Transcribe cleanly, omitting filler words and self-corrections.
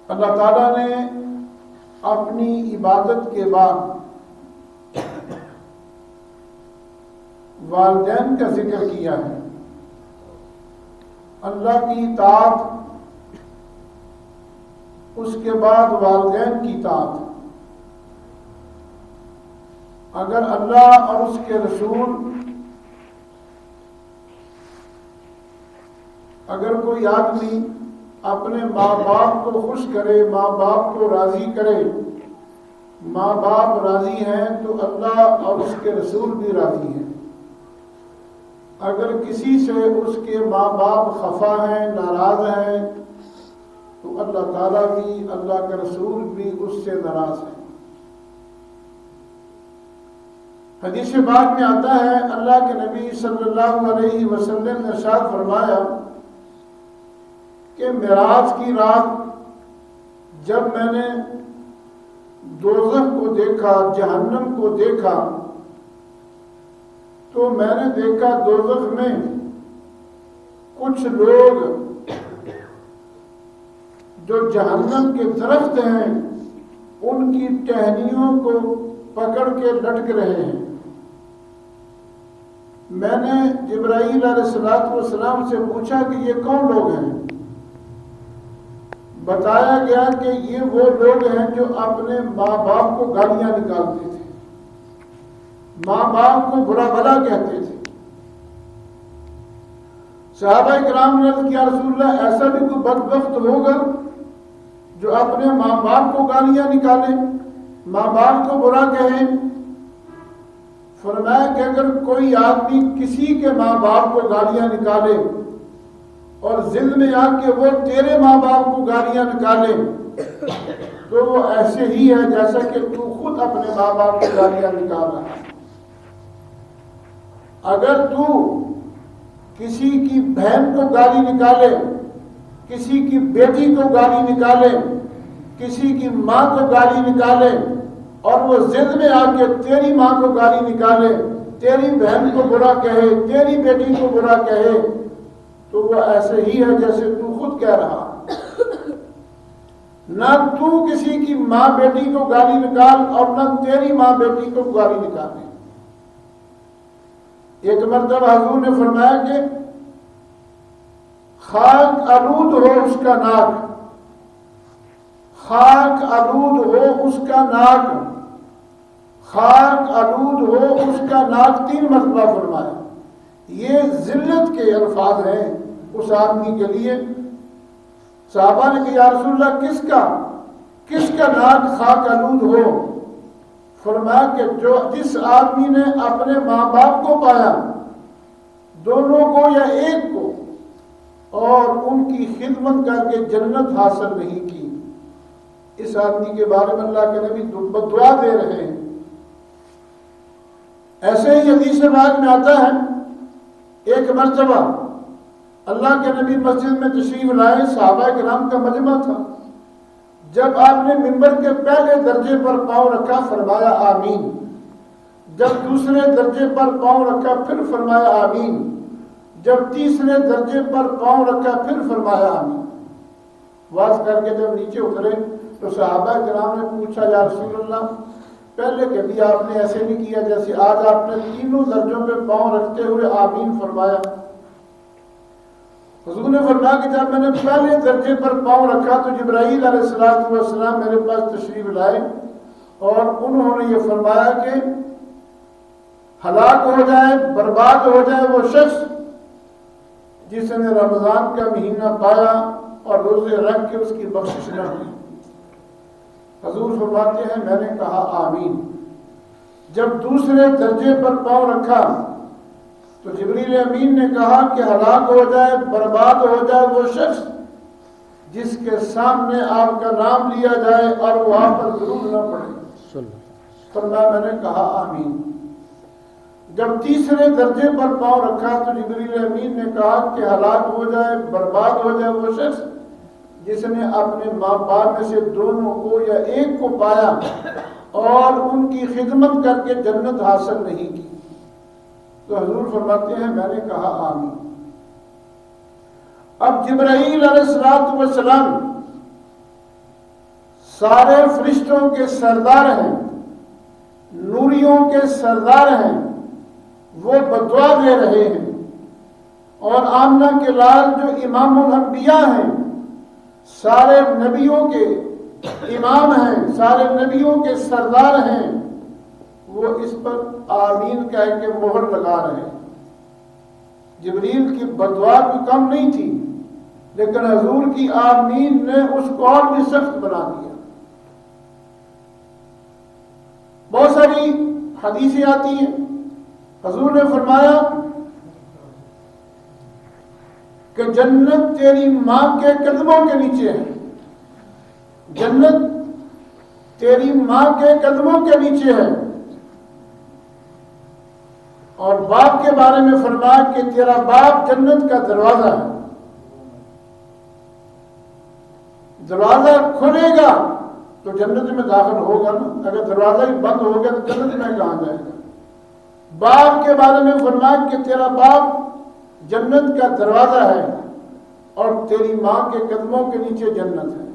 اللہ تعالیٰ نے اپنی عبادت کے بعد والدین کا ذکر کیا ہے. اللہ کی اطاعت، اس کے بعد والدین کی اطاعت. اگر اللہ اور اس کے رسول، اگر کوئی آدمی اپنے ماں باپ کو خوش کرے، ماں باپ کو راضی کرے، ماں باپ راضی ہیں تو اللہ اور اس کے رسول بھی راضی ہیں. اگر کسی سے اس کے ماں باپ خفا ہیں، ناراض ہیں، تو اللہ تعالیٰ بھی، اللہ کا رسول بھی اس سے ناراض ہیں. حدیث پاک میں آتا ہے، اللہ کے نبی صلی اللہ علیہ وسلم نے ارشاد فرمایا کہ معراج کی رات جب میں نے دوزخ کو دیکھا، جہنم کو دیکھا، تو میں نے دیکھا دوزخ میں کچھ لوگ جو جہنم کے درخت ہیں ان کی ٹہنیوں کو پکڑ کے لٹک رہے ہیں. میں نے جبرائیل علیہ السلام سے پوچھا کہ یہ کون لوگ ہیں؟ بتایا گیا کہ یہ وہ لوگ ہیں جو اپنے ماں باپ کو گالیاں نکالتے تھے، ماں باپ کو برا بھلا کہتے تھے. صحابہ کرام نے عرض کیا رسول اللہ ایسا بھی کوئی بدبخت ہوگا جو اپنے ماں باپ کو گالیاں نکالے، ماں باپ کو برا کہے؟ فرمایا کہ اگر کوئی آدمی کسی کے ماں باپ کو گالیاں نکالے اور ضد میں آ کے وہ تیرے ماں باپ کو گالیاں نکالے تو وہ ایسے ہی ہے جیسا کہ تو خود اپنے ماں باپ کو گالیاں نکال رہا ہے. اگر تو کسی کی بہن کو گالی نکالے، کسی کی بیٹی کو گالی نکالے، کسی کی ماں کو گالی نکالے اور وہ ضد میں آ کے تیری ماں کو گالی نکالے، تیری بہن کو برا کہے، تیری بیٹی کو برا کہے، تو وہ ایسے ہی ہے جیسے تو خود کہہ رہا. نہ تو کسی کی ماں بیٹی کو گالی نکال اور نہ تیری ماں بیٹی کو گالی نکالے. ایک مرتبہ حضور نے فرمایا کہ خاک آلود ہو اس کا ناک، خاک آلود ہو اس کا ناک، خاک آلود ہو اس کا ناک 3 مرتبہ فرمایا. یہ ذلت کے الفاظ ہیں اس آدمی کے لیے. صحابہ نے کہا یا رسول اللہ کس کا ناک خاک آلود ہو؟ فرمایا کہ جس آدمی نے اپنے ماں باپ کو پایا، دونوں کو یا ایک کو، اور ان کی خدمت کر کے جنت حاصل نہیں کی. اس آدمی کے بارے میں اللہ کے نبی دعا دے رہے ہیں. ایسے ہی حدیث پاک میں آتا ہے ایک مرتبہ اللہ کے نبی مسجد میں تشریف لائے، صحابہ کرام کا مجمع تھا. جب آپ نے منبر کے پہلے درجے پر پاؤں رکھا فرمایا آمین، جب دوسرے درجے پر پاؤں رکھا پھر فرمایا آمین، جب تیسرے درجے پر پاؤں رکھا پھر فرمایا آمین. واز کر کے جب نیچے اترے تو صحابہ کرام نے پوچھا یا رسول اللہ پہلے کبھی آپ نے ایسے نہیں کیا جیسے آج آپ نے تینوں درجوں پہ پاؤں رکھتے ہوئے آمین فرمایا؟ حضور نے فرمایا کہ جب میں نے پہلے درجے پر پاؤں رکھا تو جبرائیل علیہ السلام میرے پاس تشریف لائے اور انہوں نے یہ فرمایا کہ ہلاک ہو جائے، برباد ہو جائے وہ شخص جس نے رمضان کا مہینہ پایا اور روزے رکھ کے اس کی بخشش نہ ہوئی. حضور فرماتے ہیں میں نے کہا آمین. جب دوسرے درجے پر پاؤں رکھا تو جبریل امین نے کہا کہ ہلاک ہو جائے، برباد ہو جائے وہ شخص جس کے سامنے آپ کا نام لیا جائے اور وہ آپ پر ضرور نہ پڑے. فرمایا میں نے کہا آمین. جب تیسرے درجے پر پاؤں رکھا تو جبریل امین نے کہا کہ ہلاک ہو جائے، برباد ہو جائے وہ شخص جس نے اپنے ماں باپ میں سے دونوں کو یا ایک کو پایا اور ان کی خدمت کر کے جنت حاصل نہیں کی. تو حضور فرماتے ہیں میں نے کہا آمین. اب جبرائیل علیہ السلام سارے فرشتوں کے سردار ہیں، نوریوں کے سردار ہیں، وہ بدعا دے رہے ہیں، اور آمنہ کے لال جو امام الانبیاء ہیں، سارے نبیوں کے امام ہیں، سارے نبیوں کے سردار ہیں، وہ اس پر آمین کہہ کے مہر لگا رہے ہیں۔ جبریل کی بدعا بھی کم نہیں تھی، لیکن حضور کی آمین نے اس کو اور بھی سخت بنا دیا۔ بہت ساری حدیثیں آتی ہیں، حضور نے فرمایا کہ جنت تیری ماں کے قدموں کے نیچے ہے، جنت تیری ماں کے قدموں کے نیچے ہے، اور باپ کے بارے میں فرمایا کہ تیرا باپ جنت کا دروازہ ہے، دروازہ کھلے گا تو جنت میں داخل ہوگا نا، اگر دروازہ ہی بند ہو گیا تو جنت میں کہاں جائے گا۔ باپ کے بارے میں فرمایا کہ تیرا باپ جنت کا دروازہ ہے، اور تیری ماں کے قدموں کے نیچے جنت ہے۔